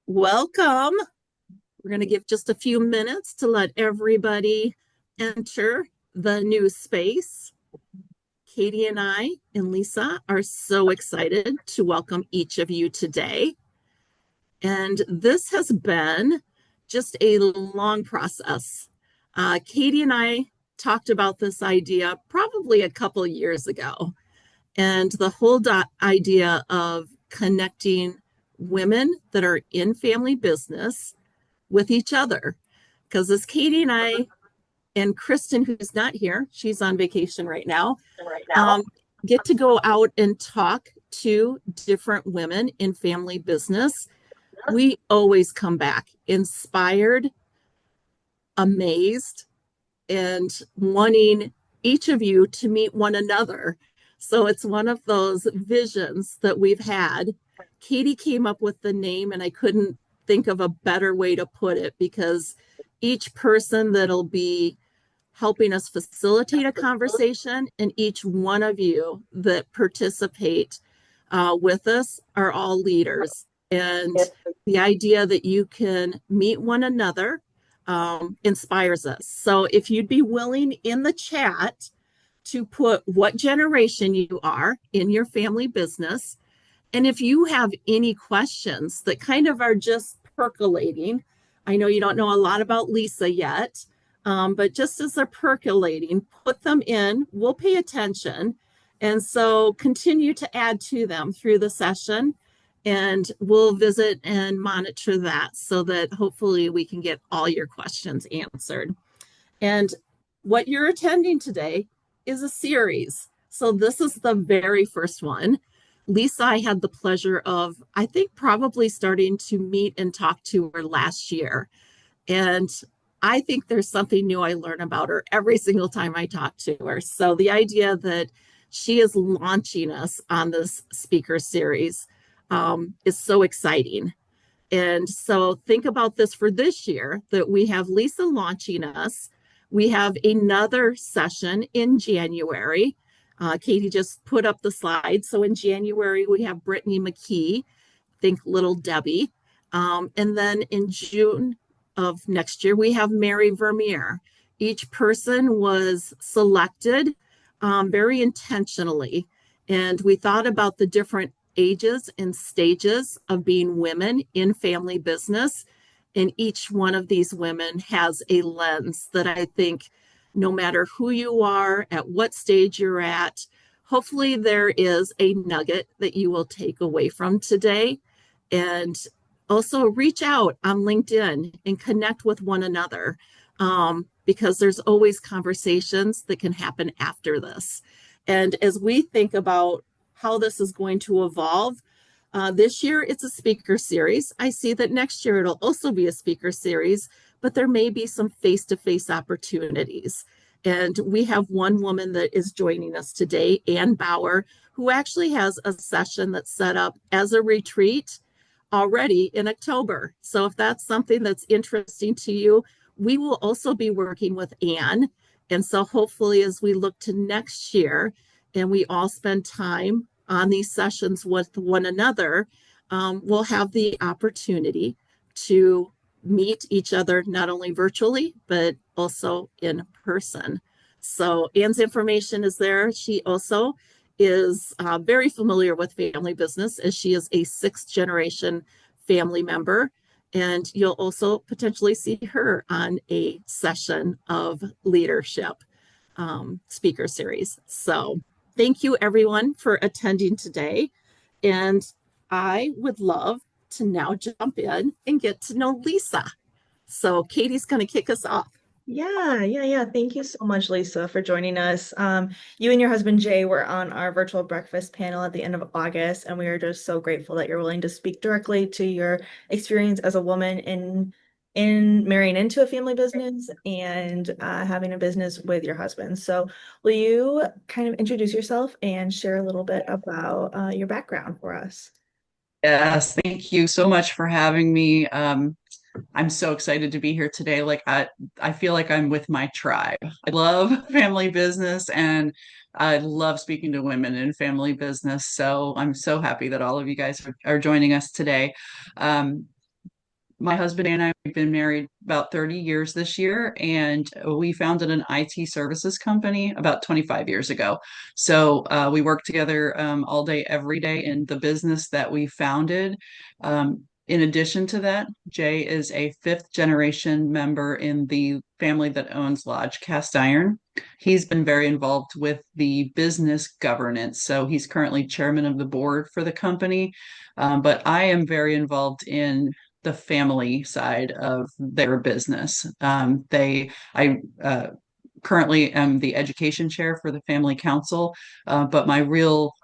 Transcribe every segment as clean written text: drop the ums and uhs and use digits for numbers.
Welcome. We're going to give just a few minutes to let everybody enter the new space. Katie and I and Lisa are so excited to welcome each of you today. And this has been just a long process. Katie and I talked about this idea probably a couple years ago. And the whole idea of connecting women that are in family business with each other. Because as Katie and I and Kristen, who's not here, she's on vacation right now, Right um, now. get to go out and talk to different women in family business, we always come back inspired, amazed, and wanting each of you to meet one another. So it's one of those visions that we've had. Katie came up with the name, and I couldn't think of a better way to put it because each person that'll be helping us facilitate a conversation and each one of you that participate with us are all leaders. And the idea that you can meet one another inspires us. So if you'd be willing in the chat to put what generation you are in your family business, and if you have any questions that kind of are just percolating, I know you don't know a lot about Lisa yet, but just as they're percolating, put them in. We'll pay attention. And so continue to add to them through the session, and we'll visit and monitor that so that hopefully we can get all your questions answered. And what you're attending today is a series. So this is the very first one. Lisa, I had the pleasure of, I think, probably starting to meet and talk to her last year. And I think there's something new I learn about her every single time I talk to her. So the idea that she is launching us on this speaker series is so exciting. And so think about this for this year that we have Lisa launching us. We have another session in January. Katie just put up the slide. So in January, we have Brittany McKee, think Little Debbie. And then in June of next year, we have Mary Vermeer. Each person was selected very intentionally. And we thought about the different ages and stages of being women in family business. And each one of these women has a lens that I think no matter who you are, at what stage you're at, hopefully there is a nugget that you will take away from today. And also reach out on LinkedIn and connect with one another because there's always conversations that can happen after this. And as we think about how this is going to evolve, this year it's a speaker series. I see that next year it'll also be a speaker series, but there may be some face-to-face opportunities. And we have one woman that is joining us today, Ann Bauer, who actually has a session that's set up as a retreat already in October. So if that's something that's interesting to you, we will also be working with Ann. And so hopefully as we look to next year and we all spend time on these sessions with one another, we'll have the opportunity to meet each other not only virtually, but also in person. So Ann's information is there. She also is very familiar with family business as she is a sixth generation family member. And you'll also potentially see her on a session of leadership speaker series. So thank you everyone for attending today. And I would love to now jump in and get to know Lisa. So Katie's going to kick us off. Yeah. Thank you so much, Lisa, for joining us. You and your husband Jay were on our virtual breakfast panel at the end of August, and we are just so grateful that you're willing to speak directly to your experience as a woman in marrying into a family business and having a business with your husband. So, will you kind of introduce yourself and share a little bit about your background for us? Yes, thank you so much for having me. I'm so excited to be here today. I feel like I'm with my tribe. I love family business and I love speaking to women in family business. So I'm so happy that all of you guys are joining us today. Um, My husband and I have been married about 30 years this year, and we founded an IT services company about 25 years ago. So we work together all day, every day in the business that we founded. In addition to that, Jay is a fifth generation member in the family that owns Lodge Cast Iron. He's been very involved with the business governance. So he's currently chairman of the board for the company. But I am very involved in the family side of their business. I currently am the education chair for the family council, but my real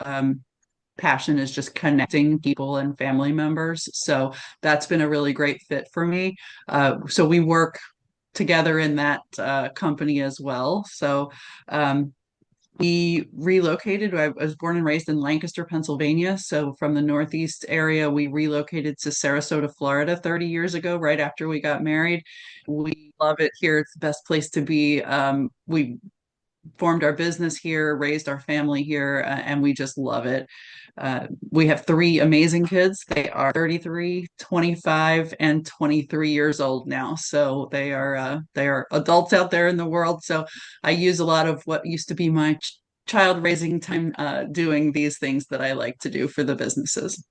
passion is just connecting people and family members. So that's been a really great fit for me. So we work together in that company as well. So we relocated. I was born and raised in Lancaster, Pennsylvania. So from the Northeast area, we relocated to Sarasota, Florida 30 years ago, right after we got married. We love it here. It's the best place to be. We formed our business here, raised our family here, and we just love it. We have three amazing kids. They are 33, 25, and 23 years old now. So they are adults out there in the world. So I use a lot of what used to be my child raising time doing these things that I like to do for the businesses.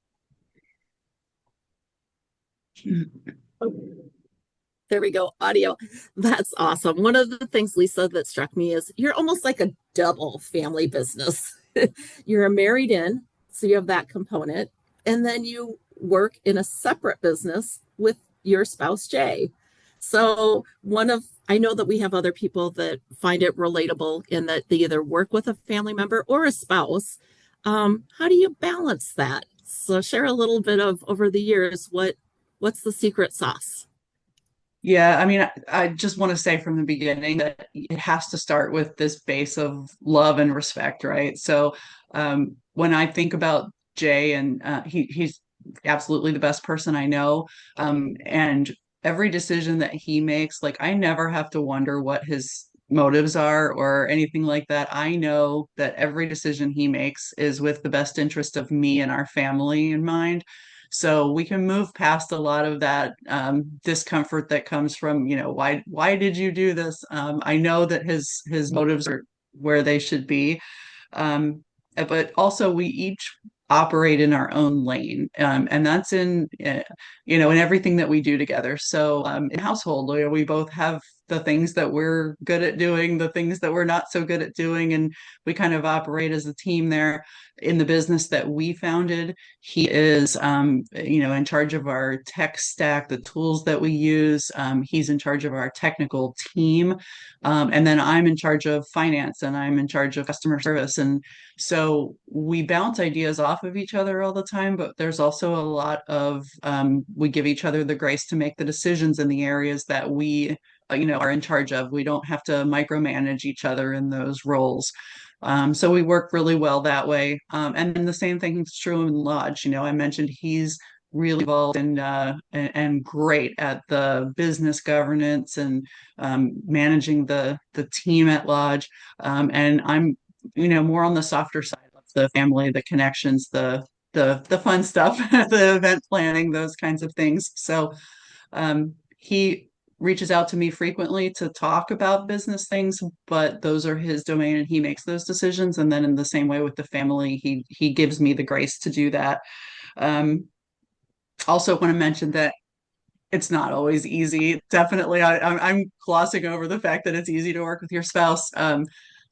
There we go. Audio. That's awesome. One of the things, Lisa, that struck me is you're almost like a double family business. You're a married in, so you have that component, and then you work in a separate business with your spouse, Jay. So I know that we have other people that find it relatable in that they either work with a family member or a spouse. How do you balance that? So share a little bit of over the years, what's the secret sauce? Yeah, I mean, I just want to say from the beginning that it has to start with this base of love and respect, right? So when I think about Jay, and he's absolutely the best person I know, and every decision that he makes, like I never have to wonder what his motives are or anything like that. I know that every decision he makes is with the best interest of me and our family in mind. So we can move past a lot of that discomfort that comes from, why did you do this? I know that his motives are where they should be, but also we each operate in our own lane, and that's in everything that we do together. So in household, we both have the things that we're good at doing, the things that we're not so good at doing, and we kind of operate as a team there. In the business that we founded, he is, in charge of our tech stack, the tools that we use. He's in charge of our technical team. And then I'm in charge of finance and I'm in charge of customer service. And so we bounce ideas off of each other all the time, but there's also a lot of, we give each other the grace to make the decisions in the areas that we, are in charge of. We don't have to micromanage each other in those roles. So we work really well that way. And then the same thing is true in Lodge. I mentioned he's really involved and great at the business governance and managing the team at Lodge. And I'm, more on the softer side of the family, the connections, the fun stuff, the event planning, those kinds of things. So he reaches out to me frequently to talk about business things, but those are his domain and he makes those decisions. And then in the same way with the family, he gives me the grace to do that. Um, Also want to mention that it's not always easy. Definitely, I'm glossing over the fact that it's easy to work with your spouse.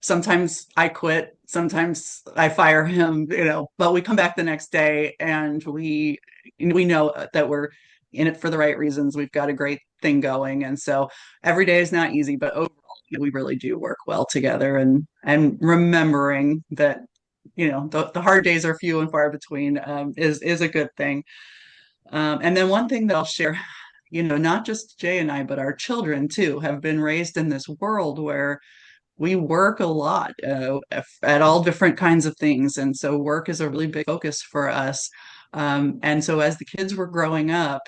Sometimes I quit, sometimes I fire him, but we come back the next day and we know that we're in it for the right reasons. We've got a great thing going, and so every day is not easy, but overall, we really do work well together. And remembering that, the hard days are few and far between, is a good thing. And then one thing that I'll share, not just Jay and I, but our children too, have been raised in this world where we work a lot at all different kinds of things. And so work is a really big focus for us. And so as the kids were growing up,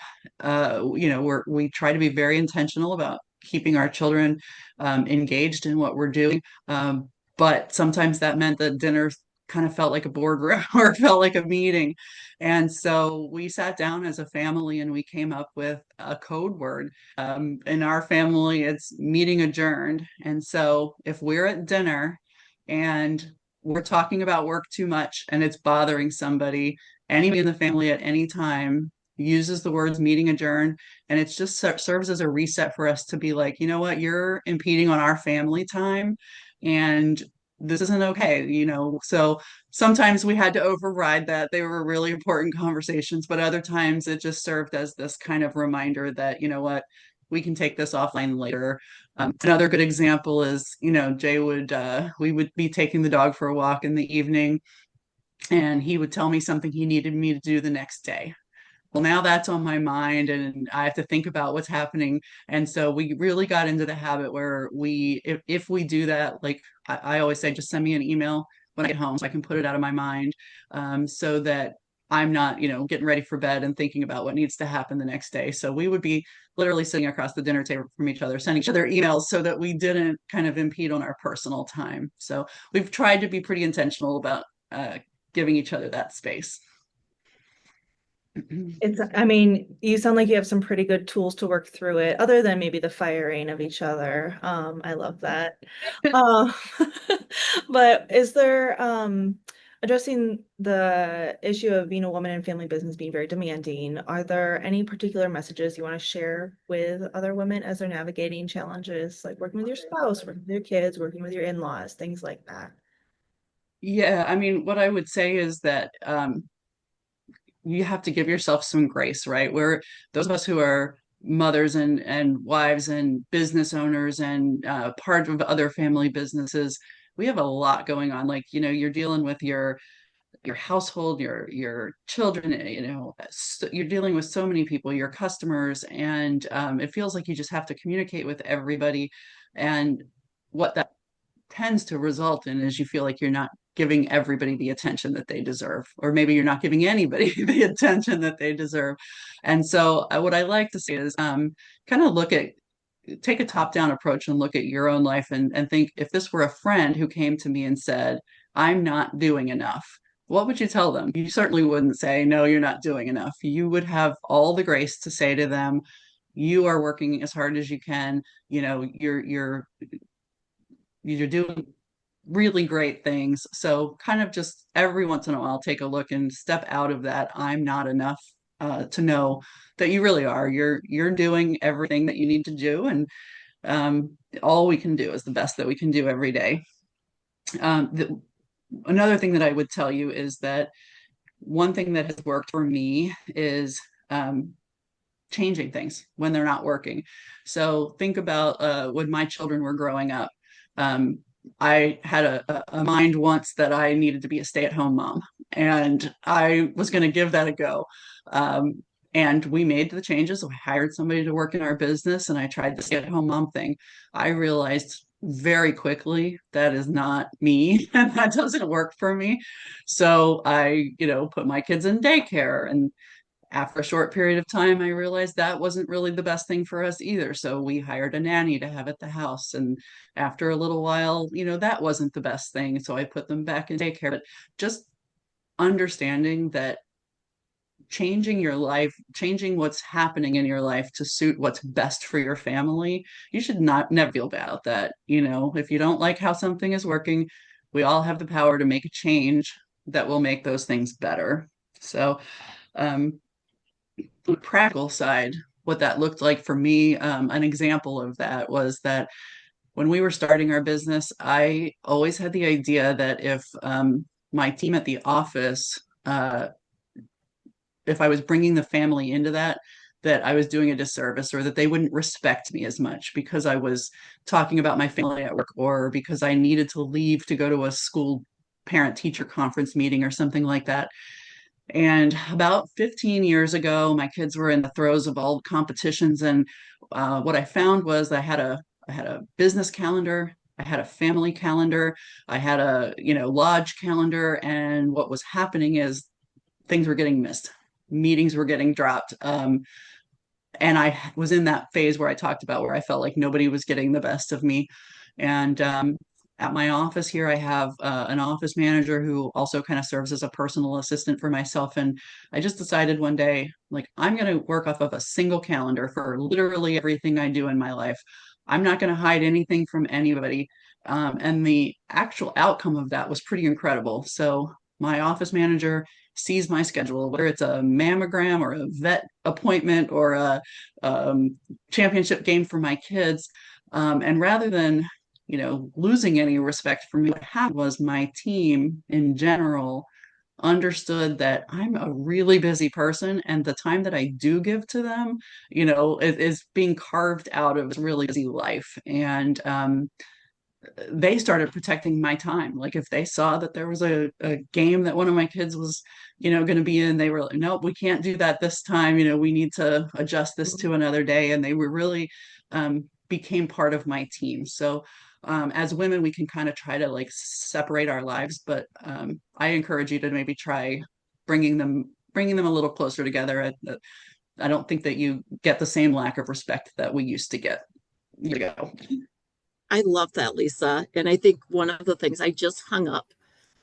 we try to be very intentional about keeping our children engaged in what we're doing. But sometimes that meant that dinner kind of felt like a boardroom or felt like a meeting. And so we sat down as a family and we came up with a code word. In our family, it's meeting adjourned. And so if we're at dinner and we're talking about work too much and it's bothering somebody, anybody in the family at any time uses the words meeting adjourned, and it just serves as a reset for us to be like, you know what, you're impeding on our family time, and this isn't okay, so sometimes we had to override that. They were really important conversations, but other times it just served as this kind of reminder that, you know what, we can take this offline later. Another good example is, Jay we would be taking the dog for a walk in the evening, and he would tell me something he needed me to do the next day. Well, now that's on my mind and I have to think about what's happening. And so we really got into the habit where if we do that, like I always say, just send me an email when I get home so I can put it out of my mind, so that I'm not, getting ready for bed and thinking about what needs to happen the next day. So we would be literally sitting across the dinner table from each other, sending each other emails so that we didn't kind of impede on our personal time. So we've tried to be pretty intentional about giving each other that space. I mean, you sound like you have some pretty good tools to work through it, other than maybe the firing of each other. I love that. Um, but is there, addressing the issue of being a woman in family business being very demanding, are there any particular messages you want to share with other women as they're navigating challenges like working with your spouse, working with your kids, working with your in-laws, things like that? Yeah, I mean, what I would say is that you have to give yourself some grace, right? Where those of us who are mothers and wives and business owners and part of other family businesses, we have a lot going on. Like, you're dealing with your household, your children, you're dealing with so many people, your customers, and it feels like you just have to communicate with everybody. And what that tends to result in is you feel like you're not giving everybody the attention that they deserve, or maybe you're not giving anybody the attention that they deserve. And so what I like to say is kind of take a top-down approach and look at your own life and think, if this were a friend who came to me and said, I'm not doing enough, what would you tell them? You certainly wouldn't say, no, you're not doing enough. You would have all the grace to say to them, you are working as hard as you can. You're doing really great things. So kind of just every once in a while, take a look and step out of that I'm not enough, to know that you really are. You're doing everything that you need to do, and all we can do is the best that we can do every day. Another thing that I would tell you is that one thing that has worked for me is changing things when they're not working. So think about when my children were growing up. I had a mind once that I needed to be a stay-at-home mom, and I was going to give that a go. And we made the changes. I hired somebody to work in our business, and I tried the stay-at-home mom thing. I realized very quickly that is not me, and that doesn't work for me. So I, put my kids in daycare, and after a short period of time, I realized that wasn't really the best thing for us either. So we hired a nanny to have at the house. And after a little while, that wasn't the best thing. So I put them back in daycare. But just understanding that changing your life, changing what's happening in your life to suit what's best for your family, you should not never feel bad about that. If you don't like how something is working, we all have the power to make a change that will make those things better. So, the practical side, what that looked like for me, an example of that was that when we were starting our business, I always had the idea that if my team at the office, if I was bringing the family into that I was doing a disservice, or that they wouldn't respect me as much because I was talking about my family at work, or because I needed to leave to go to a school parent teacher conference meeting or something like that. And about 15 years ago, my kids were in the throes of all the competitions. And what I found was I had a business calendar, I had a family calendar, I had a lodge calendar. And what was happening is things were getting missed, meetings were getting dropped. And I was in that phase where I talked about where I felt like nobody was getting the best of me. And at my office here, I have an office manager who also kind of serves as a personal assistant for myself. And I just decided one day, like, I'm going to work off of a single calendar for literally everything I do in my life. I'm not going to hide anything from anybody. And the actual outcome of that was pretty incredible. So my office manager sees my schedule, whether it's a mammogram or a vet appointment or a championship game for my kids. And rather than losing any respect for me, what happened was my team in general understood that I'm a really busy person, and the time that I do give to them, is being carved out of a really busy life. And they started protecting my time. Like if they saw that there was a game that one of my kids was, going to be in, they were like, nope, we can't do that this time. We need to adjust this to another day. And they were really became part of my team. So as women, we can kind of try to like separate our lives, but I encourage you to maybe try bringing them a little closer together. I don't think that you get the same lack of respect that we used to get. I love that, Lisa. And I think one of the things I just hung up,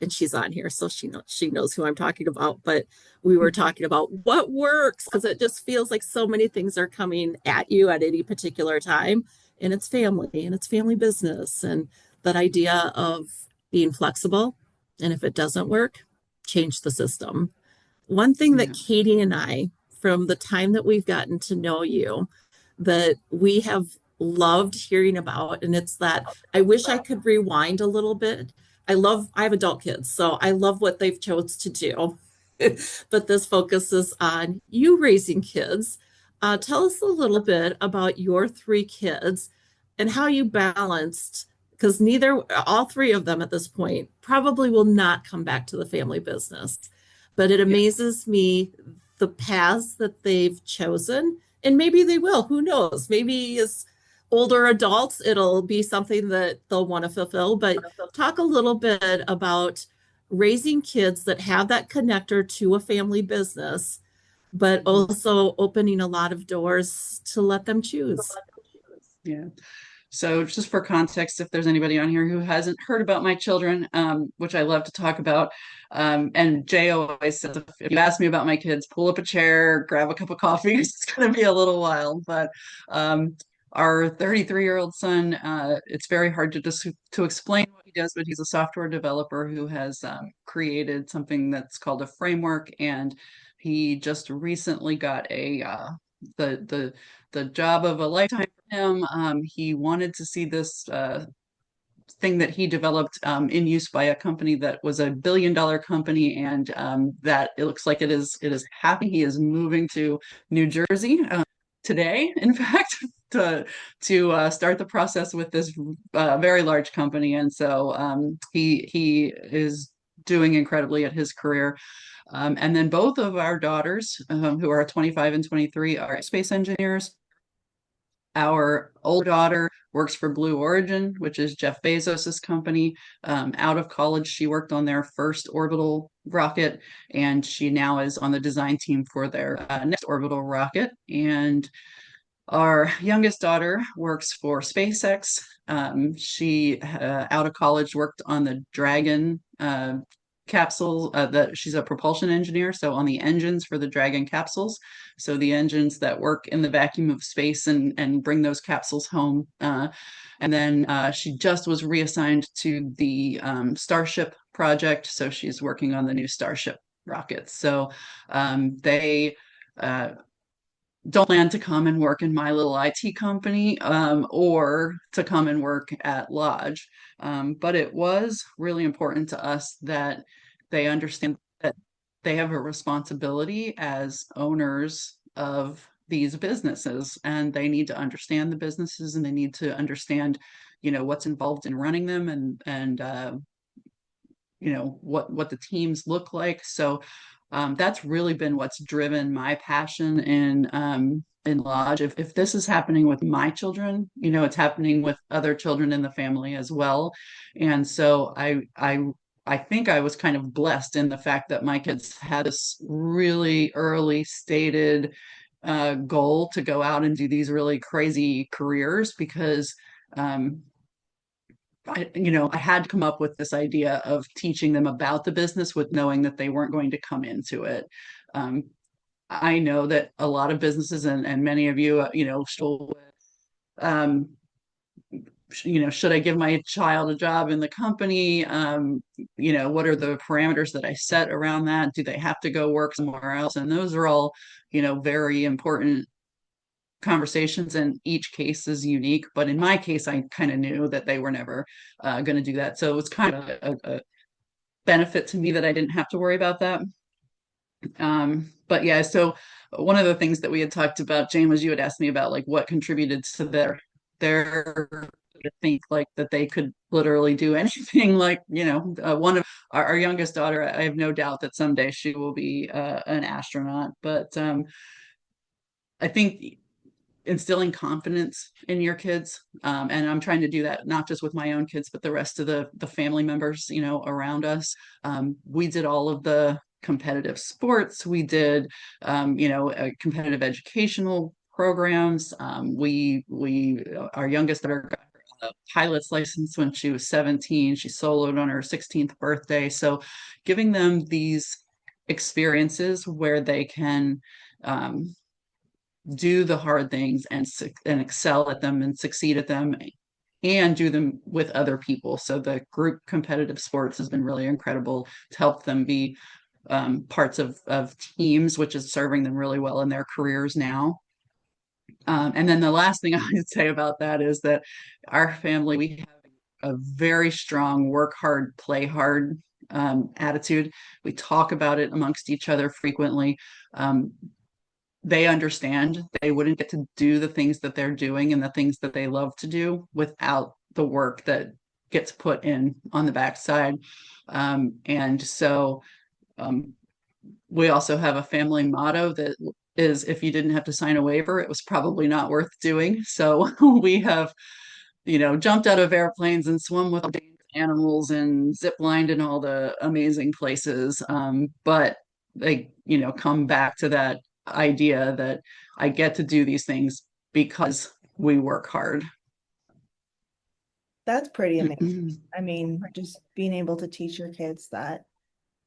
and she's on here, so she knows who I'm talking about. But we were talking about what works because it just feels like so many things are coming at you at any particular time, and it's family and it's family business, and that idea of being flexible. And if it doesn't work, change the system. One thing that Yeah. Katie and I, from the time that we've gotten to know you, that we have loved hearing about, and it's that I wish I could rewind a little bit. I have adult kids, so I love what they've chose to do. But this focuses on you raising kids. Tell us a little bit about your three kids and how you balanced, because all three of them at this point probably will not come back to the family business. But it Yeah. amazes me the paths that they've chosen, and maybe they will. Who knows? Maybe as older adults, it'll be something that they'll want to fulfill. But talk a little bit about raising kids that have that connector to a family business, but also opening a lot of doors to let them choose. Yeah. So just for context, if there's anybody on here who hasn't heard about my children, which I love to talk about, and Jay always says, if you ask me about my kids, pull up a chair, grab a cup of coffee. It's going to be a little while, but our 33-year-old son, it's very hard to explain what he does, but he's a software developer who has created something that's called a framework, and he just recently got the job of a lifetime for him. He wanted to see this thing that he developed in use by a company that was a $1 billion company, and that it looks like it is happening. He is moving to New Jersey today, in fact, to start the process with this very large company, and so he is doing incredibly at his career. And then both of our daughters, who are 25 and 23, are space engineers. Our older daughter works for Blue Origin, which is Jeff Bezos's company. Out of college, she worked on their first orbital rocket, and she now is on the design team for their next orbital rocket. And our youngest daughter works for SpaceX. She, out of college, worked on the Dragon capsule. She's a propulsion engineer, so on the engines for the Dragon capsules. So the engines that work in the vacuum of space and bring those capsules home. And then she just was reassigned to the Starship project, so she's working on the new Starship rockets. So they don't plan to come and work in my little IT company, or to come and work at Lodge. But it was really important to us that they understand that they have a responsibility as owners of these businesses, and they need to understand the businesses, and they need to understand, what's involved in running them, and what the teams look like. So that's really been what's driven my passion in Lodge. If this is happening with my children, it's happening with other children in the family as well. And so I think I was kind of blessed in the fact that my kids had this really early stated goal to go out and do these really crazy careers, because I had to come up with this idea of teaching them about the business with knowing that they weren't going to come into it. Um, I know that a lot of businesses and many of you, struggle with, um, should I give my child a job in the company? What are the parameters that I set around that? Do they have to go work somewhere else? And those are all, very important conversations, and each case is unique. But in my case, I kind of knew that they were never going to do that. So it was kind of a benefit to me that I didn't have to worry about that. But yeah, so one of the things that we had talked about, Jane, was you had asked me about like what contributed to their to think like that they could literally do anything. Like, one of our youngest daughter, I have no doubt that someday she will be an astronaut. But I think instilling confidence in your kids, and I'm trying to do that not just with my own kids but the rest of the family members around us. We did all of the competitive sports, we did competitive educational programs. We our youngest daughter got a pilot's license when she was 17. She soloed on her 16th birthday. So giving them these experiences where they can um, do the hard things and excel at them and succeed at them and do them with other people. So the group competitive sports has been really incredible to help them be parts of teams, which is serving them really well in their careers now. And then the last thing I would say about that is that our family, we have a very strong work hard, play hard attitude. We talk about it amongst each other frequently. They understand they wouldn't get to do the things that they're doing and the things that they love to do without the work that gets put in on the backside. And so we also have a family motto that is, if you didn't have to sign a waiver, it was probably not worth doing. So we have, jumped out of airplanes and swum with animals and zip lined in all the amazing places. But they, come back to that idea that I get to do these things because we work hard. That's pretty amazing. I mean, just being able to teach your kids that,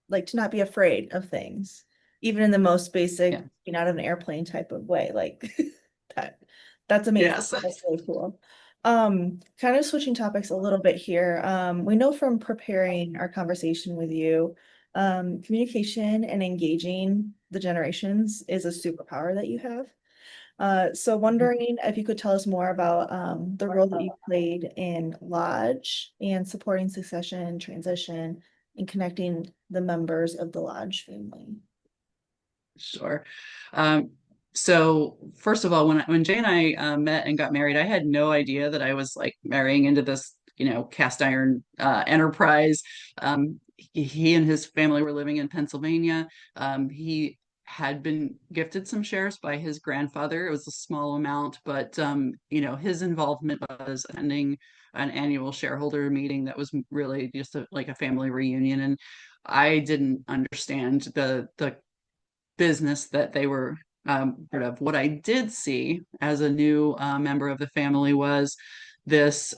like, to not be afraid of things, even in the most basic, Yeah. being out of an airplane type of way. Like that, that's amazing. Yes. That's really cool. Kind of switching topics a little bit here. We know from preparing our conversation with you, communication and engaging the generations is a superpower that you have. So wondering if you could tell us more about the role that you played in Lodge and supporting succession, transition, and connecting the members of the Lodge family. Sure. So first of all, when Jay and I met and got married, I had no idea that I was like marrying into this, cast iron enterprise. He and his family were living in Pennsylvania. He had been gifted some shares by his grandfather. It was a small amount, but his involvement was attending an annual shareholder meeting that was really just like a family reunion. And I didn't understand the business that they were part of. What I did see as a new member of the family was this.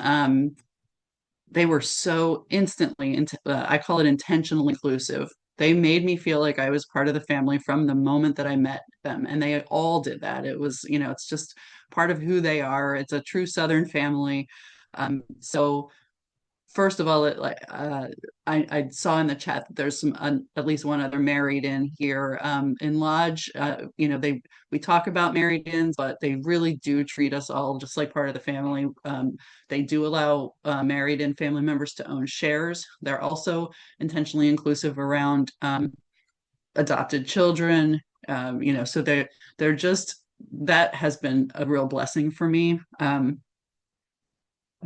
They were so instantly, I call it intentionally inclusive. They made me feel like I was part of the family from the moment that I met them. And they all did that. It was, it's just part of who they are. It's a true Southern family. So first of all, I saw in the chat that there's some at least one other married in here in Lodge. We talk about married ins, but they really do treat us all just like part of the family. They do allow married in family members to own shares. They're also intentionally inclusive around adopted children. So they're just, that has been a real blessing for me.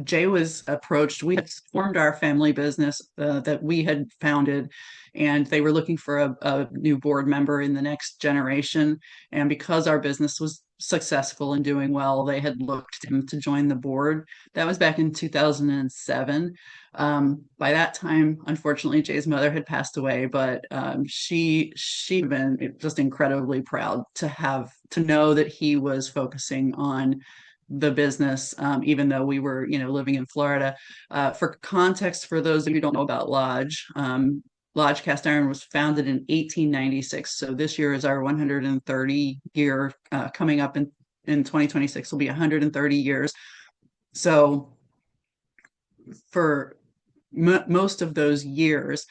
Jay was approached. We had formed our family business that we had founded, and they were looking for a new board member in the next generation. And because our business was successful and doing well, they had looked to him to join the board. That was back in 2007. By that time, unfortunately, Jay's mother had passed away, but she'd been just incredibly proud to know that he was focusing on the business, even though we were, living in Florida. For context, for those of you who don't know about Lodge, Lodge Cast Iron was founded in 1896. So this year is our 130 year, coming up in 2026 will be 130 years. So for most of those years,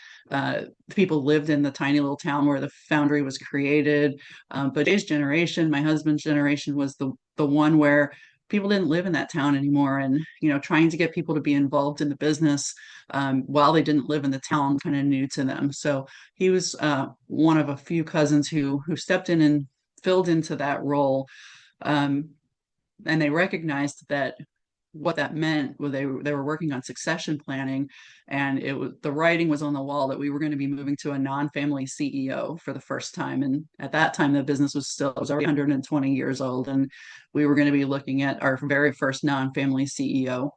people lived in the tiny little town where the foundry was created. But Jay's generation, my husband's generation, was the one where people didn't live in that town anymore, and trying to get people to be involved in the business while they didn't live in the town, kind of new to them. So he was one of a few cousins who stepped in and filled into that role. Um, and they recognized that what that meant was they were working on succession planning, and the writing was on the wall that we were going to be moving to a non-family CEO for the first time. And at that time, the business was already 120 years old, and we were going to be looking at our very first non-family CEO.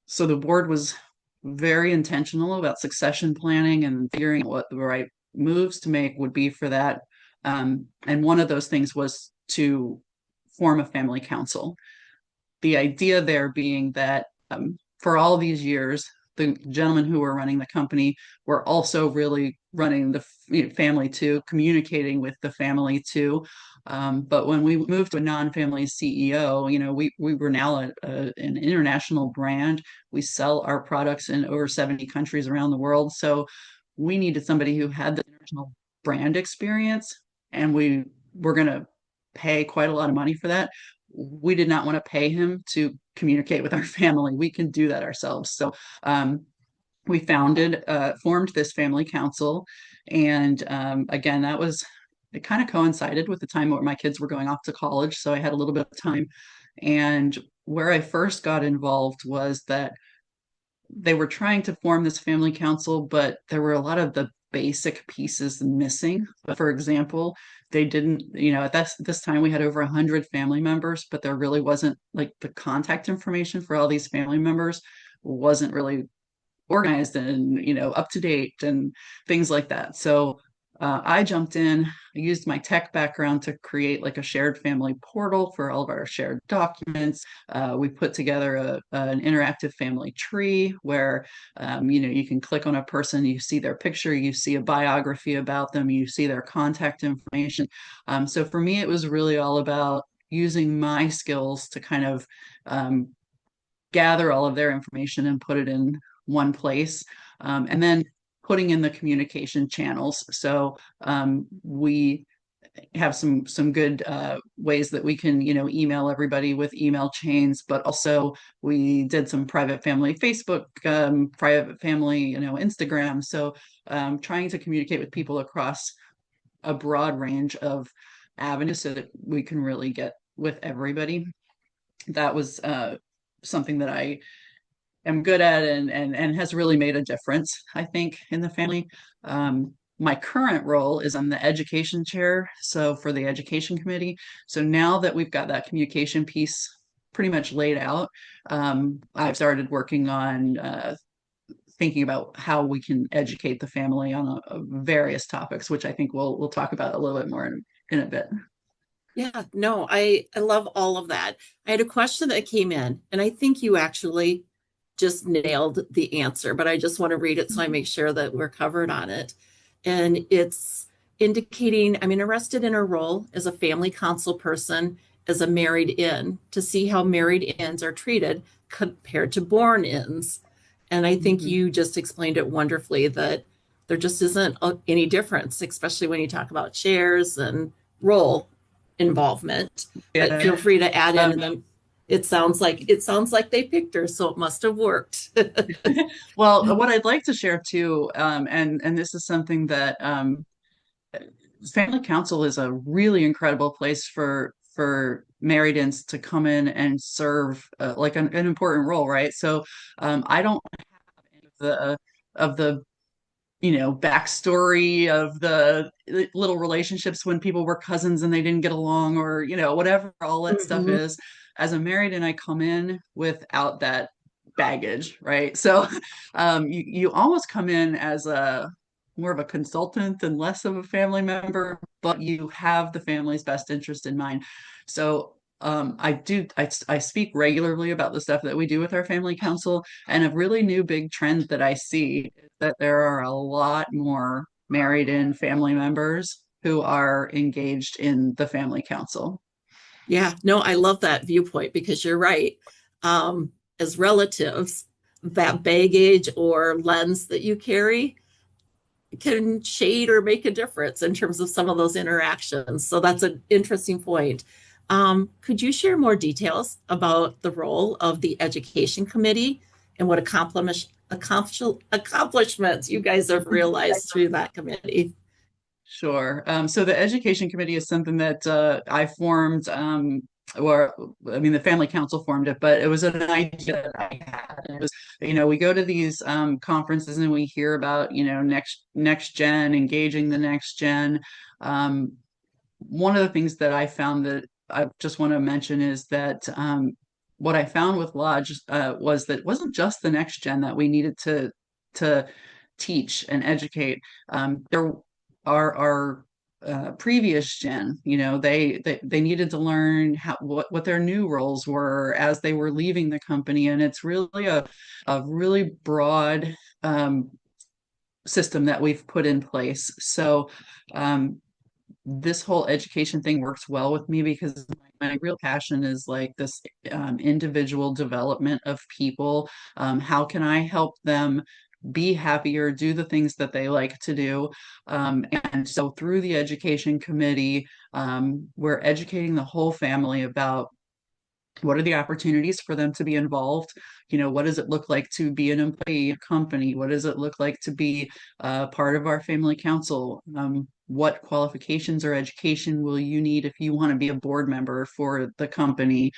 So the board was very intentional about succession planning and figuring out what the right moves to make would be for that. And one of those things was to form a family council. The idea there being that for all these years, the gentlemen who were running the company were also really running the family too, communicating with the family too. But when we moved to a non-family CEO, we were now an international brand. We sell our products in over 70 countries around the world. So we needed somebody who had the international brand experience, and we were going to pay quite a lot of money for that. We did not want to pay him to communicate with our family. We can do that ourselves. So we formed this family council. And again, it kind of coincided with the time where my kids were going off to college. So I had a little bit of time. And where I first got involved was that they were trying to form this family council, but there were a lot of the basic pieces missing. For example, they didn't, at this time we had over 100 family members, but there really wasn't, like, the contact information for all these family members wasn't really organized and up to date and things like that. So I jumped in. I used my tech background to create like a shared family portal for all of our shared documents. We put together an interactive family tree where you can click on a person, you see their picture, you see a biography about them, you see their contact information. So for me, it was really all about using my skills to kind of gather all of their information and put it in one place, and then putting in the communication channels. So we have some good ways that we can email everybody with email chains, but also we did some private family Facebook, private family Instagram. So trying to communicate with people across a broad range of avenues so that we can really get with everybody. That was something that I am good at and has really made a difference, I think, in the family. My current role is I'm the education chair, so for the education committee. So now that we've got that communication piece pretty much laid out, I've started working on thinking about how we can educate the family on various topics, which I think we'll talk about a little bit more in a bit. Yeah, no, I love all of that. I had a question that came in, and I think you actually just nailed the answer, but I just want to read it so I make sure that we're covered on it. And it's indicating I'm interested in a role as a family council person, as a married-in, to see how married-ins are treated compared to born-ins. And I think you just explained it wonderfully, that there just isn't any difference, especially when you talk about shares and role involvement. But Yeah. feel free to add in, and then it sounds like they picked her, so it must have worked. Well, what I'd like to share too, and this is something that family council is a really incredible place for married-ins to come in and serve like an important role, right? So I don't have any of the backstory of the little relationships when people were cousins and they didn't get along, or whatever all that stuff is. As a married-in, I come in without that baggage, right? So you almost come in as a more of a consultant and less of a family member, but you have the family's best interest in mind. So I speak regularly about the stuff that we do with our family council, and a really new big trend that I see is that there are a lot more married in family members who are engaged in the family council. Yeah, no, I love that viewpoint because you're right. As relatives, that baggage or lens that you carry can shade or make a difference in terms of some of those interactions. So that's an interesting point. Could you share more details about the role of the education committee and what accomplishments you guys have realized through that committee? Sure. So the education committee is something that I formed, or I mean, the family council formed it, but it was an idea that I had. It was, we go to these conferences and we hear about, next gen, engaging the next gen. Um, One of the things that I found that I just want to mention is that what I found with Lodge was that it wasn't just the next gen that we needed to teach and educate. There are our previous gen, they needed to learn what their new roles were as they were leaving the company, and it's really a really broad system that we've put in place. So this whole education thing works well with me because my real passion is like this individual development of people. How can I help them be happier, do the things that they like to do? And so through the education committee, we're educating the whole family about what are the opportunities for them to be involved. What does it look like to be an employee of a company? What does it look like to be part of our family council? What qualifications or education will you need if you want to be a board member for the company?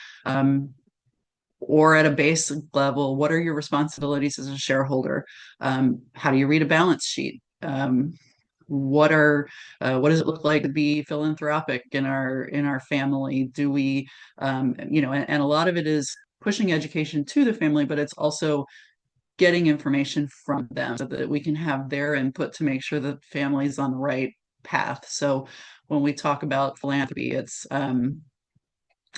Or at a basic level, what are your responsibilities as a shareholder? How do you read a balance sheet? What does it look like to be philanthropic in our family? Do we, and a lot of it is pushing education to the family, but it's also getting information from them so that we can have their input to make sure the family's on the right path. So when we talk about philanthropy, it's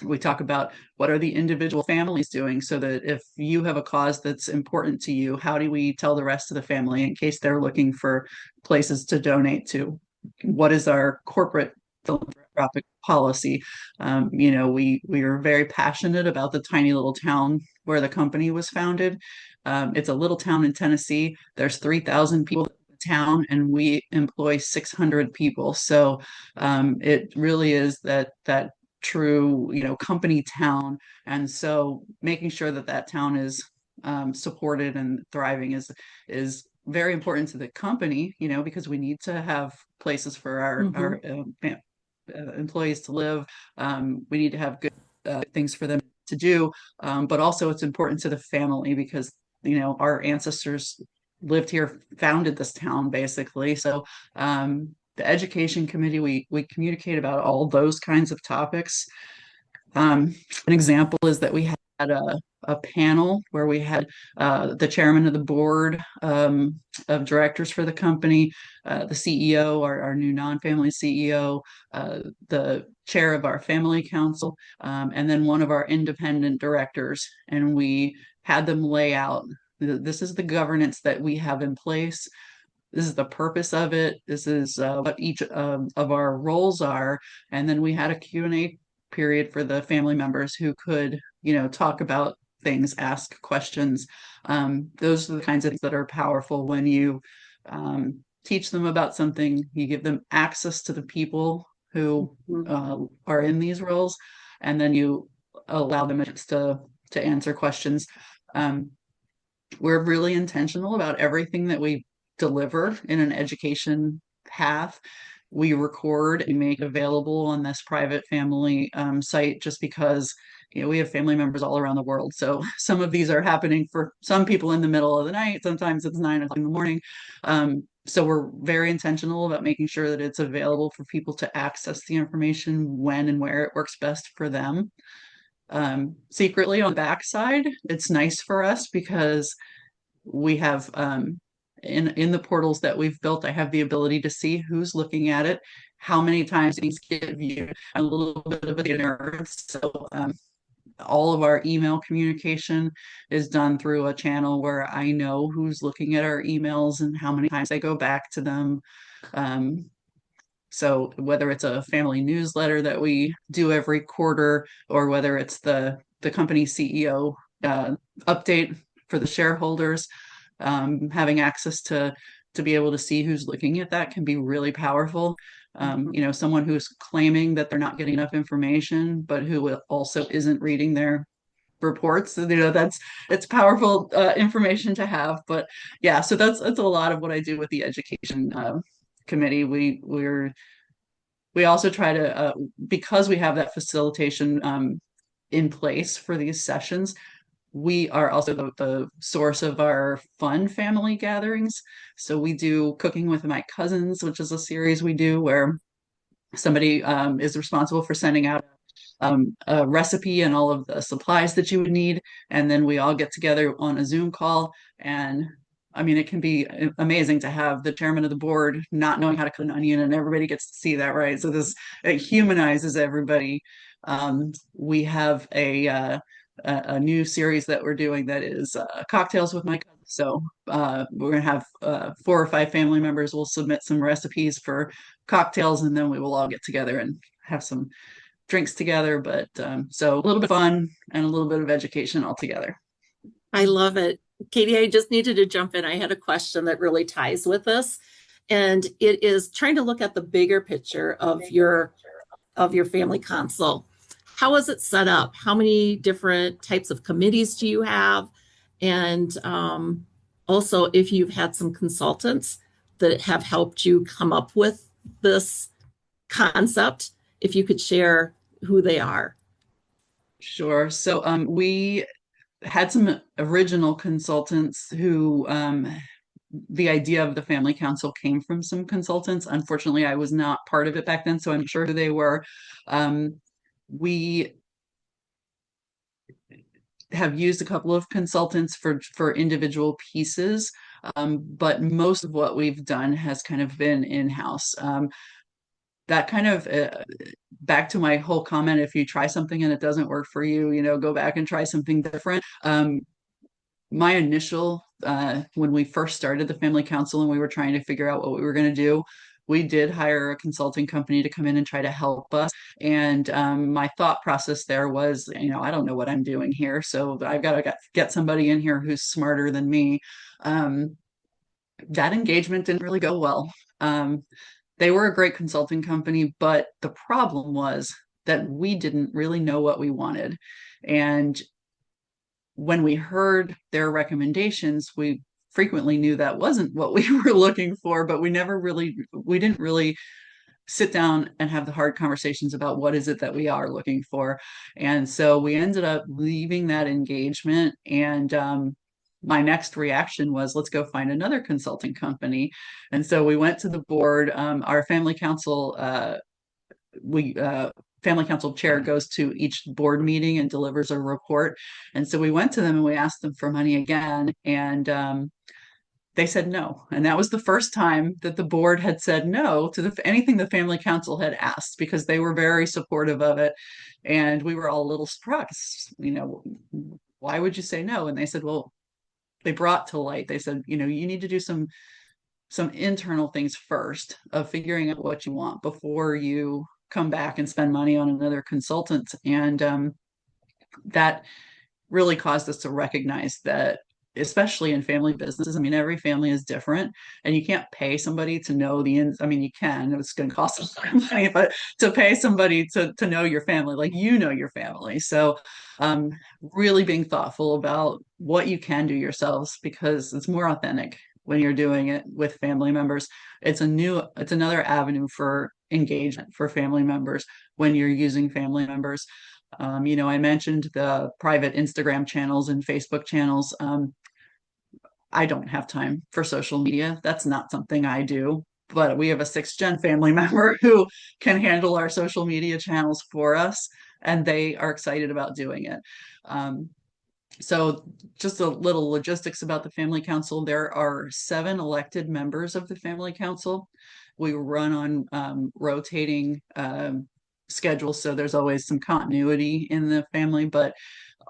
we talk about what are the individual families doing so that if you have a cause that's important to you, how do we tell the rest of the family in case they're looking for places to donate to? What is our corporate philanthropic policy? We are very passionate about the tiny little town where the company was founded. It's a little town in Tennessee. There's 3,000 people in the town, and we employ 600 people. So it really is that true, company town. And so making sure that that town is supported and thriving is very important to the company, because we need to have places for our employees to live. We need to have good things for them to do, but also it's important to the family because our ancestors lived here, founded this town basically. So the education committee, we communicate about all those kinds of topics. An example is that we had a panel where we had the chairman of the board of directors for the company, the CEO, our new non-family CEO, the chair of our family council, and then one of our independent directors. And we had them lay out, this is the governance that we have in place. This is the purpose of it. This is what each of our roles are. And then we had a Q&A period for the family members who could, talk about things, ask questions. Those are the kinds of things that are powerful when you teach them about something, you give them access to the people who are in these roles, and then you allow them to answer questions. We're really intentional about everything that we deliver in an education path. We record and make available on this private family site just because we have family members all around the world. So some of these are happening for some people in the middle of the night. Sometimes it's 9 o'clock in the morning. So we're very intentional about making sure that it's available for people to access the information when and where it works best for them. Secretly on the backside, it's nice for us because we have in the portals that we've built, I have the ability to see who's looking at it, how many times things get viewed. I'm a little bit of a data nerd, so all of our email communication is done through a channel where I know who's looking at our emails and how many times I go back to them. Um, so whether it's a family newsletter that we do every quarter, or whether it's the company CEO update for the shareholders, having access to be able to see who's looking at that can be really powerful. Someone who's claiming that they're not getting enough information, but who also isn't reading their reports, that's it's powerful information to have. But yeah, so that's a lot of what I do with the education committee. We also try to, because we have that facilitation in place for these sessions, we are also the source of our fun family gatherings. So we do Cooking with My Cousins, which is a series we do where somebody is responsible for sending out a recipe and all of the supplies that you would need. And then we all get together on a Zoom call. And I mean, it can be amazing to have the chairman of the board not knowing how to cut an onion, and everybody gets to see that, right? So it humanizes everybody. We have a new series that we're doing that is cocktails with my cousins. So we're going to have 4 or 5 family members will submit some recipes for cocktails, and then we will all get together and have some drinks together. But so a little bit of fun and a little bit of education all together. I love it. Katie, I just needed to jump in. I had a question that really ties with this, and it is trying to look at the bigger picture of your family council. How is it set up? How many different types of committees do you have? And also, if you've had some consultants that have helped you come up with this concept, if you could share who they are. Sure. So we had some original consultants who the idea of the family council came from some consultants. Unfortunately, I was not part of it back then, so I'm sure who they were. We have used a couple of consultants for individual pieces, but most of what we've done has kind of been in-house. That kind of back to my whole comment, if you try something and it doesn't work for you, go back and try something different. My initial when we first started the family council and we were trying to figure out what we were going to do, we did hire a consulting company to come in and try to help us. And my thought process there was, I don't know what I'm doing here, so I've got to get somebody in here who's smarter than me. That engagement didn't really go well. They were a great consulting company, but the problem was that we didn't really know what we wanted. And when we heard their recommendations, we frequently knew that wasn't what we were looking for, but we didn't really sit down and have the hard conversations about what is it that we are looking for. And so we ended up leaving that engagement. And my next reaction was, let's go find another consulting company. And so we went to the board. Our family council, family council chair goes to each board meeting and delivers a report. And so we went to them and we asked them for money again. And they said no. And that was the first time that the board had said no to anything the family council had asked, because they were very supportive of it. And we were all a little surprised, why would you say no? And they said, well, they brought to light, they said, you need to do some internal things first of figuring out what you want before you come back and spend money on another consultant. And that really caused us to recognize that, especially in family businesses, I mean, every family is different, and you can't pay somebody to know the ins. I mean, you can, it's going to cost a lot of money, but to pay somebody to know your family, like your family. So really being thoughtful about what you can do yourselves, because it's more authentic when you're doing it with family members. It's another avenue for engagement for family members when you're using family members. I mentioned the private Instagram channels and Facebook channels. I don't have time for social media. That's not something I do, but we have a 6th-gen family member who can handle our social media channels for us, and they are excited about doing it. So just a little logistics about the family council. There are 7 elected members of the family council. we run on rotating schedules, so there's always some continuity in the family, but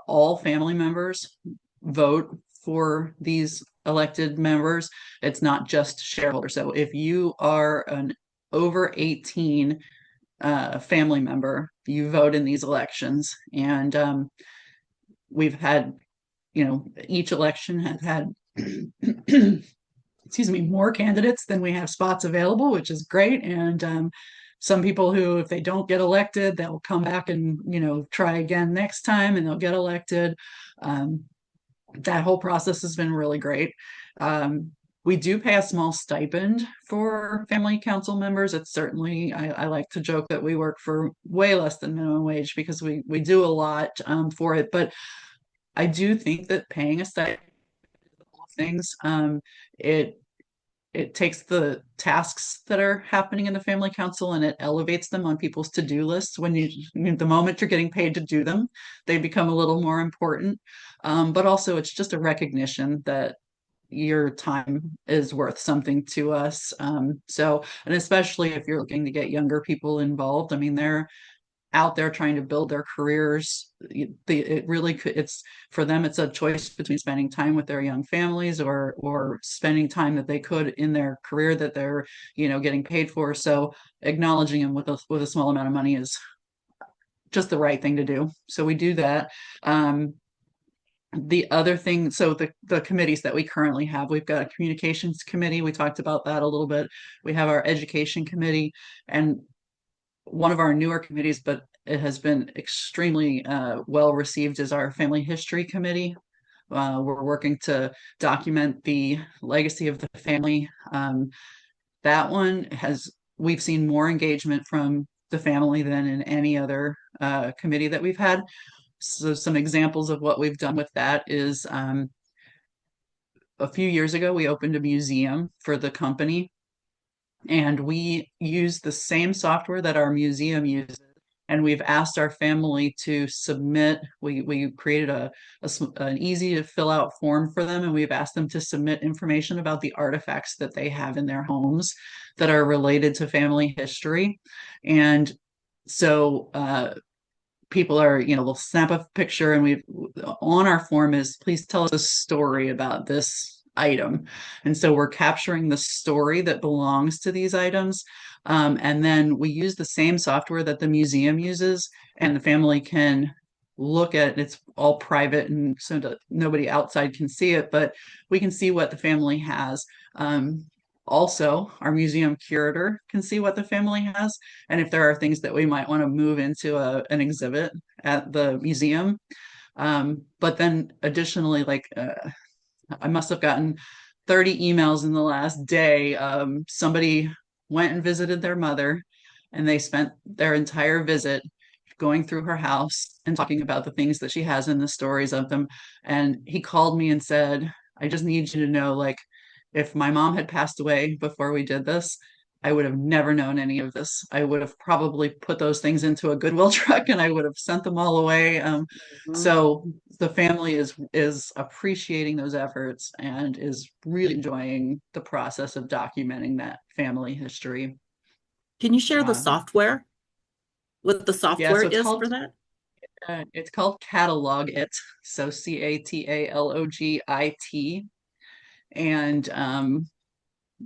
all family members vote for these elected members. It's not just shareholders. So if you are an over 18 family member, you vote in these elections. And we've had, each election has had excuse me, more candidates than we have spots available, which is great. And some people who, if they don't get elected, they'll come back and, try again next time and they'll get elected. That whole process has been really great. We do pay a small stipend for family council members. It's certainly, I like to joke that we work for way less than minimum wage because we do a lot for it. But I do think that paying a stipend things, it takes the tasks that are happening in the family council and it elevates them on people's to-do lists. The moment you're getting paid to do them, they become a little more important. But also it's just a recognition that your time is worth something to us. And especially if you're looking to get younger people involved, I mean, they're out there trying to build their careers. It really could, it's for them, it's a choice between spending time with their young families or spending time that they could in their career that they're, getting paid for. So acknowledging them with a small amount of money is just the right thing to do. So we do that. The other thing, so the committees that we currently have, we've got a communications committee. We talked about that a little bit. We have our education committee, and one of our newer committees, but it has been extremely well received, is our family history committee. We're working to document the legacy of the family. That one we've seen more engagement from the family than in any other committee that we've had. So some examples of what we've done with that is a few years ago, we opened a museum for the company. And we use the same software that our museum uses. And we've asked our family to submit, we created an easy to fill out form for them. And we've asked them to submit information about the artifacts that they have in their homes that are related to family history. And so people are, they'll snap a picture, and we've on our form is, please tell us a story about this item. And so we're capturing the story that belongs to these items. And then we use the same software that the museum uses, and the family can look at it. It's all private, and so nobody outside can see it, but we can see what the family has. Also, our museum curator can see what the family has, and if there are things that we might want to move into an exhibit at the museum. But then additionally, I must have gotten 30 emails in the last day. Somebody went and visited their mother, and they spent their entire visit going through her house and talking about the things that she has and the stories of them. And he called me and said, I just need you to know, if my mom had passed away before we did this, I would have never known any of this. I would have probably put those things into a Goodwill truck and I would have sent them all away. So the family is appreciating those efforts and is really enjoying the process of documenting that family history. Can you share the software? What the software is called, for that? It's called Catalog It. So CATALOGIT. And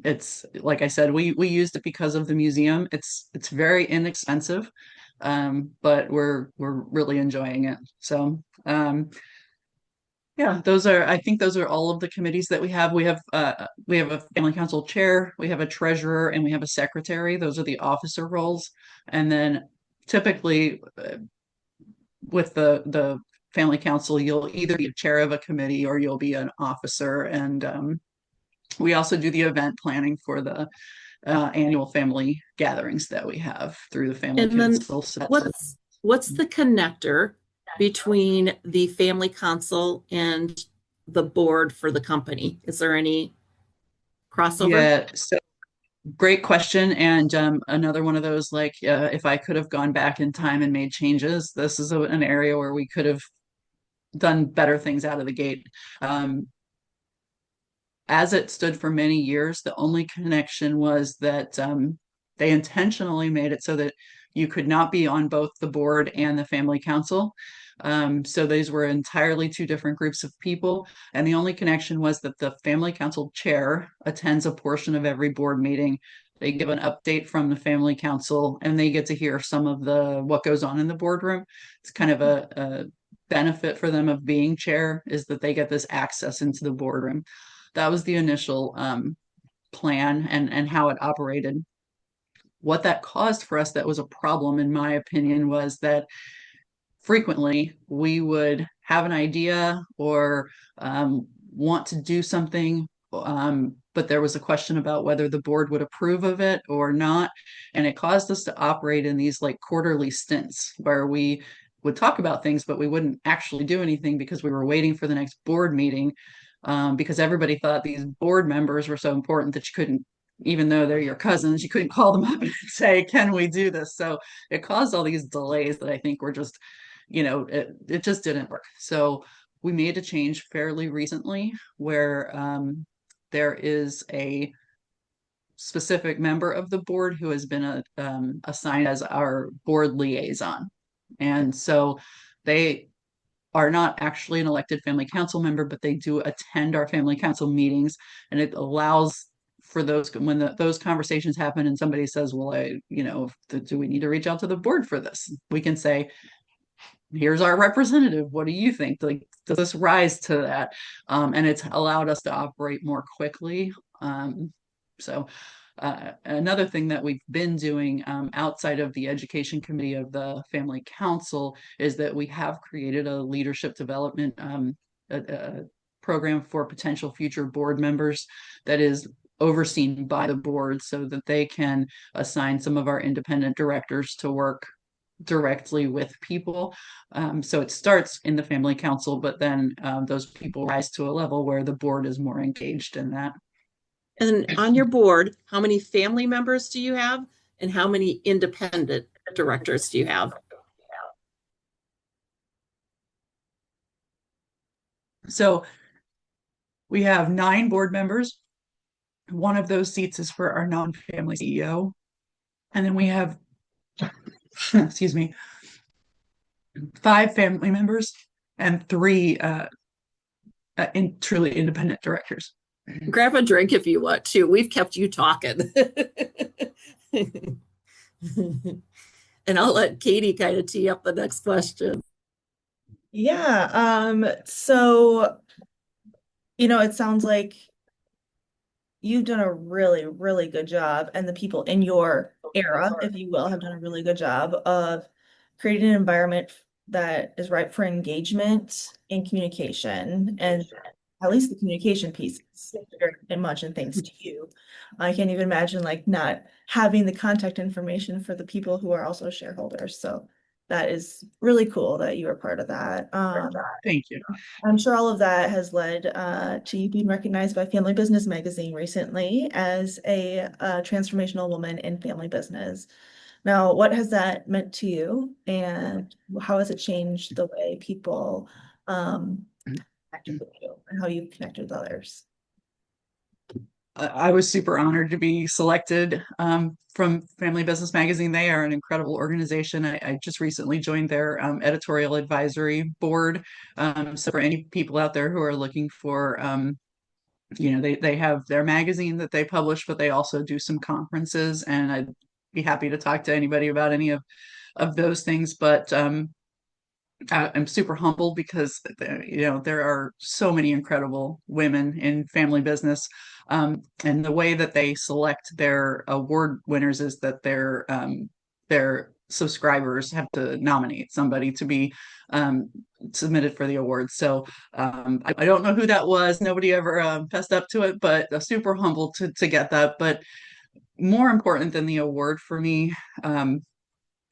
it's, like I said, we used it because of the museum. It's very inexpensive, but we're really enjoying it. So yeah, I think those are all of the committees that we have. We have a family council chair, we have a treasurer, and we have a secretary. Those are the officer roles. And then typically with the family council, you'll either be a chair of a committee or you'll be an officer. And we also do the event planning for the annual family gatherings that we have through the family council. So what's the connector between the family council and the board for the company? Is there any crossover? Yeah, so great question. And another one of those, if I could have gone back in time and made changes, this is an area where we could have done better things out of the gate. as it stood for many years, the only connection was that they intentionally made it so that you could not be on both the board and the family council. So these were entirely two different groups of people. And the only connection was that the family council chair attends a portion of every board meeting. They give an update from the family council and they get to hear some of the what goes on in the boardroom. It's kind of a benefit for them of being chair is that they get this access into the boardroom. That was the initial plan and how it operated. What that caused for us that was a problem, in my opinion, was that frequently we would have an idea or want to do something, but there was a question about whether the board would approve of it or not. And it caused us to operate in these like quarterly stints where we would talk about things, but we wouldn't actually do anything because we were waiting for the next board meeting. Because everybody thought these board members were so important that you couldn't, even though they're your cousins, you couldn't call them up and say, can we do this? So it caused all these delays that I think were just, it just didn't work. So we made a change fairly recently where there is a specific member of the board who has been assigned as our board liaison. And so they are not actually an elected family council member, but they do attend our family council meetings. And it allows for those, when those conversations happen and somebody says, well, do we need to reach out to the board for this? We can say, here's our representative. What do you think? Like, does this rise to that? And it's allowed us to operate more quickly. So another thing that we've been doing outside of the education committee of the family council is that we have created a leadership development a program for potential future board members that is overseen by the board so that they can assign some of our independent directors to work directly with people. So it starts in the family council, but then those people rise to a level where the board is more engaged in that. And on your board, how many family members do you have? And how many independent directors do you have? So we have 9 board members. One of those seats is for our non-family CEO. And then we have, excuse me, 5 family members and 3 truly independent directors. Grab a drink if you want to. We've kept you talking. And I'll let Katie kind of tee up the next question. Yeah. So, it sounds like you've done a really, really good job, and the people in your era, if you will, have done a really good job of creating an environment that is ripe for engagement and communication, and at least the communication piece is very much and thanks to you. I can't even imagine like not having the contact information for the people who are also shareholders. So that is really cool that you are part of that. Thank you. I'm sure all of that has led to you being recognized by Family Business Magazine recently as a transformational woman in family business. Now, what has that meant to you, and how has it changed the way people connected with you and how you've connected with others? I was super honored to be selected from Family Business Magazine. They are an incredible organization. I just recently joined their editorial advisory board. So for any people out there who are looking for, they have their magazine that they publish, but they also do some conferences, and I'd be happy to talk to anybody about any of those things. But I'm super humbled because there are so many incredible women in family business, and the way that they select their award winners is that their subscribers have to nominate somebody to be submitted for the award. So I don't know who that was. Nobody ever fessed up to it, but super humbled to get that. But more important than the award for me,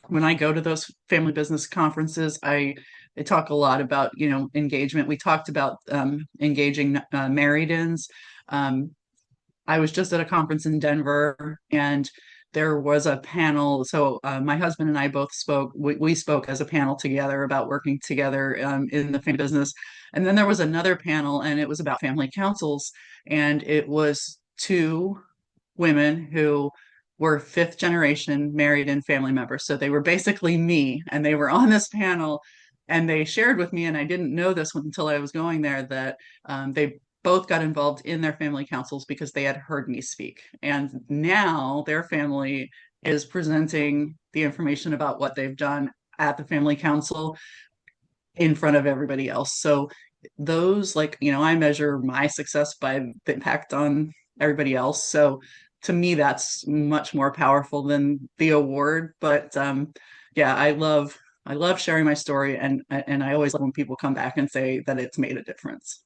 when I go to those family business conferences, they talk a lot about, engagement. We talked about engaging married-ins. I was just at a conference in Denver, and there was a panel. So my husband and I both spoke. We spoke as a panel together about working together in the family business. And then there was another panel, and it was about family councils. And it was two women who were fifth generation married and family members. So they were basically me, and they were on this panel. And they shared with me, and I didn't know this until I was going there, that they both got involved in their family councils because they had heard me speak. And now their family is presenting the information about what they've done at the family council in front of everybody else. So those, like, I measure my success by the impact on everybody else. So to me, that's much more powerful than the award. But yeah, I love sharing my story, and I always love when people come back and say that it's made a difference.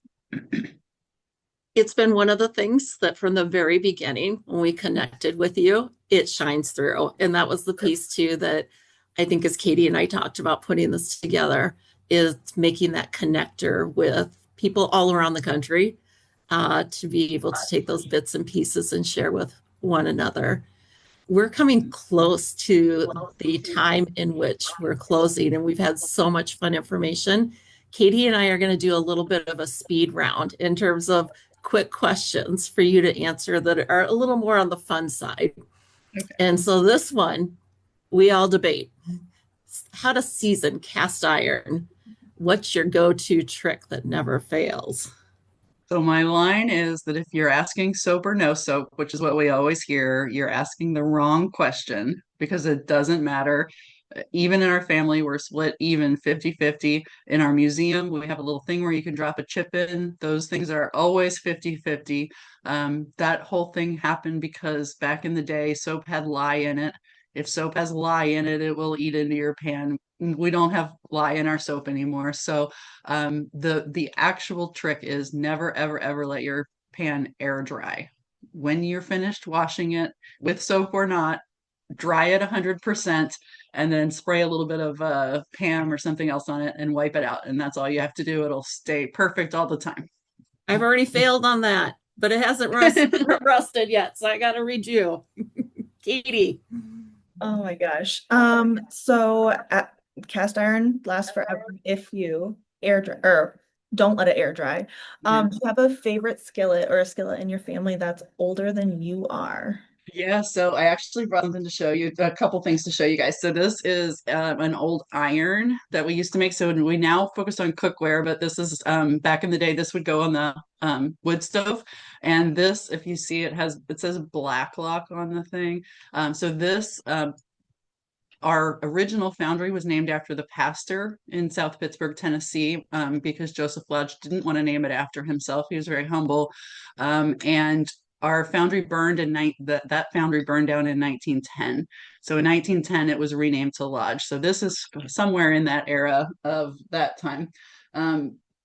It's been one of the things that from the very beginning, when we connected with you, it shines through. And that was the piece too that I think as Katie and I talked about putting this together, is making that connector with people all around the country, to be able to take those bits and pieces and share with one another. We're coming close to the time in which we're closing, and we've had so much fun information. Katie and I are going to do a little bit of a speed round in terms of quick questions for you to answer that are a little more on the fun side. Okay. And so this one, we all debate how to season cast iron. What's your go-to trick that never fails? So my line is that if you're asking soap or no soap, which is what we always hear, you're asking the wrong question, because it doesn't matter. Even in our family, we're split even 50-50. In our museum, we have a little thing where you can drop a chip in. Those things are always 50-50. That whole thing happened because back in the day, soap had lye in it. If soap has lye in it, it will eat into your pan. We don't have lye in our soap anymore. So the actual trick is never, ever, ever let your pan air dry. When you're finished washing it, with soap or not, dry it 100%, and then spray a little bit of Pam or something else on it and wipe it out. And that's all you have to do. It'll stay perfect all the time. I've already failed on that, but it hasn't rusted yet, so I got to read you. Katie. Oh my gosh. Cast iron lasts forever if you air dry or don't let it air dry. Yeah. Do you have a favorite skillet or a skillet in your family that's older than you are? Yeah, so I actually brought something to show you, a couple things to show you guys. So this is an old iron that we used to make. So we now focus on cookware, but this is back in the day, this would go on the wood stove. And this, if you see, it says black lock on the thing. So this our original foundry was named after the pastor in South Pittsburgh, Tennessee, because Joseph Lodge didn't want to name it after himself. He was very humble. And our foundry burned that foundry burned down in 1910. So in 1910, it was renamed to Lodge. So this is somewhere in that era of that time.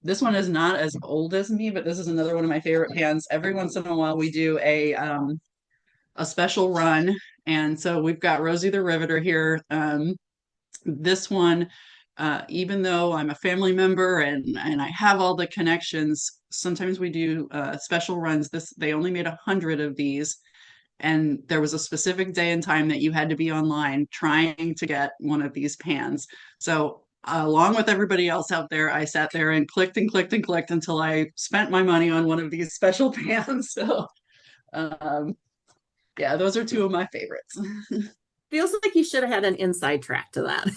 This one is not as old as me, but this is another one of my favorite pans. Every once in a while, we do a special run. And so we've got Rosie the Riveter here. This one, even though I'm a family member and I have all the connections, sometimes we do special runs. They only made 100 of these, and there was a specific day and time that you had to be online trying to get one of these pans. So along with everybody else out there, I sat there and clicked and clicked and clicked until I spent my money on one of these special pans. So um, yeah, those are two of my favorites. Feels like you should have had an inside track to that.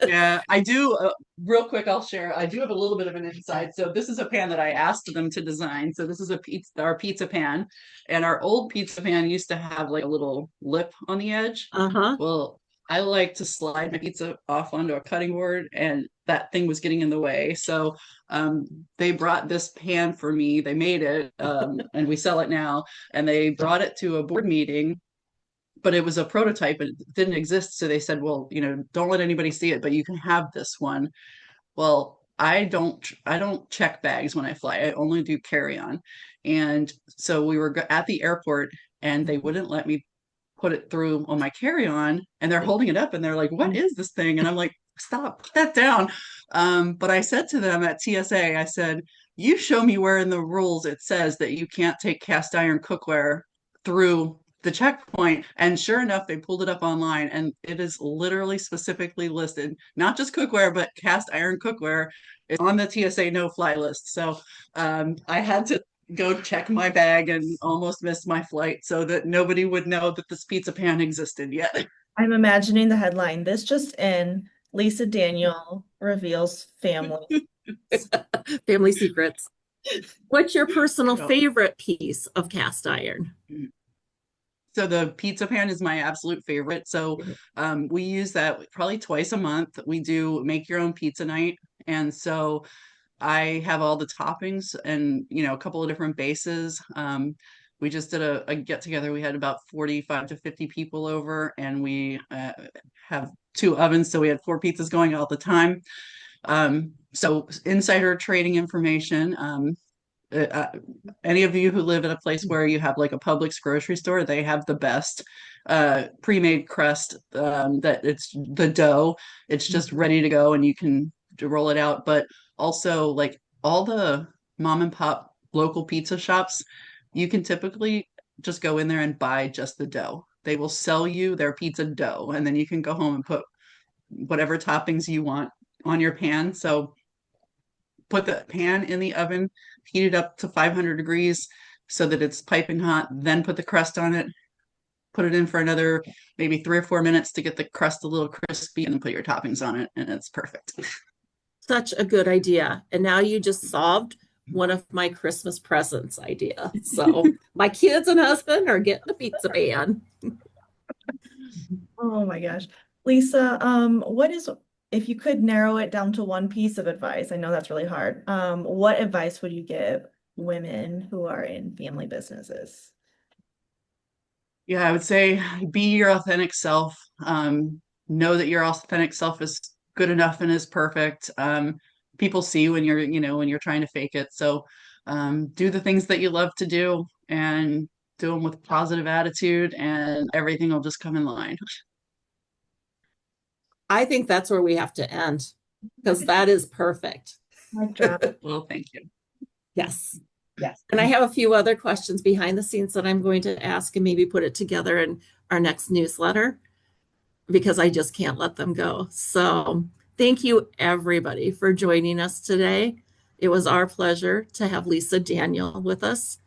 Yeah, I do. Real quick, I'll share. I do have a little bit of an insight. So this is a pan that I asked them to design. So this is our pizza pan, and our old pizza pan used to have like a little lip on the edge. Uh-huh. Well, I like to slide my pizza off onto a cutting board, and that thing was getting in the way. So they brought this pan for me. They made it, and we sell it now. And they brought it to a board meeting, but it was a prototype and it didn't exist. So they said, well, don't let anybody see it, but you can have this one. Well, I don't check bags when I fly. I only do carry on. And so we were at the airport, and they wouldn't let me put it through on my carry on, and they're holding it up and they're like, what is this thing? And I'm like, stop, put that down. But I said to them at TSA, I said, you show me where in the rules it says that you can't take cast iron cookware through the checkpoint, and sure enough, they pulled it up online, and it is literally specifically listed, not just cookware, but cast iron cookware is on the TSA no-fly list. So I had to go check my bag and almost missed my flight so that nobody would know that this pizza pan existed yet. I'm imagining the headline, "This just in, Lisa Daniel reveals family." Family secrets. What's your personal So, favorite piece of cast iron? so the pizza pan is my absolute favorite. So we use that probably twice a month. We do make your own pizza night. And so I have all the toppings and, a couple of different bases. We just did a get together. We had about 45 to 50 people over, and we have 2 ovens. So we had 4 pizzas going all the time. So insider trading information. Uh, any of you who live in a place where you have like a Publix grocery store, they have the best pre-made crust, that it's the dough. It's just ready to go and you can roll it out. But also like all the mom and pop local pizza shops, you can typically just go in there and buy just the dough. They will sell you their pizza dough, and then you can go home and put whatever toppings you want on your pan. So put the pan in the oven, heat it up to 500 degrees so that it's piping hot, then put the crust on it, put it in for another maybe 3 or 4 minutes to get the crust a little crispy, and then put your toppings on it, and it's perfect. Such a good idea. And now you just solved one of my Christmas presents idea. So my kids and husband are getting a pizza pan. Oh my gosh. Lisa, if you could narrow it down to one piece of advice, I know that's really hard. What advice would you give women who are in family businesses? Yeah, I would say be your authentic self. Know that your authentic self is good enough and is perfect. People see when when you're trying to fake it. So do the things that you love to do and do them with positive attitude, and everything will just come in line. I think that's where we have to end because that is perfect. Mic drop. Well, thank you. Yes. Yes. And I have a few other questions behind the scenes that I'm going to ask and maybe put it together in our next newsletter because I just can't let them go. So thank you, everybody, for joining us today. It was our pleasure to have Lisa Daniel with us.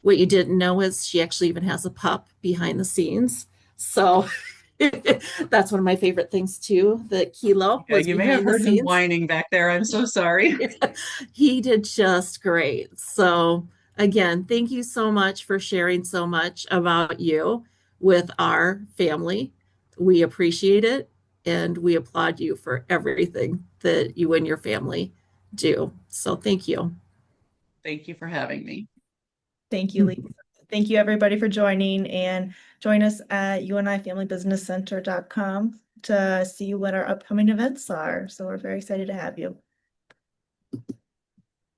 What you didn't know is she actually even has a pup behind the scenes. So that's one of my favorite things too. The Kilo Yeah, was you may have behind the heard him scenes. whining back there. I'm so sorry. He did just great. So again, thank you so much for sharing so much about you with our family. We appreciate it and we applaud you for everything that you and your family do. So thank you. Thank you for having me. Thank you, Lisa. Thank you, everybody, for joining, and join us at unifamilybusinesscenter.com to see what our upcoming events are. So we're very excited to have you.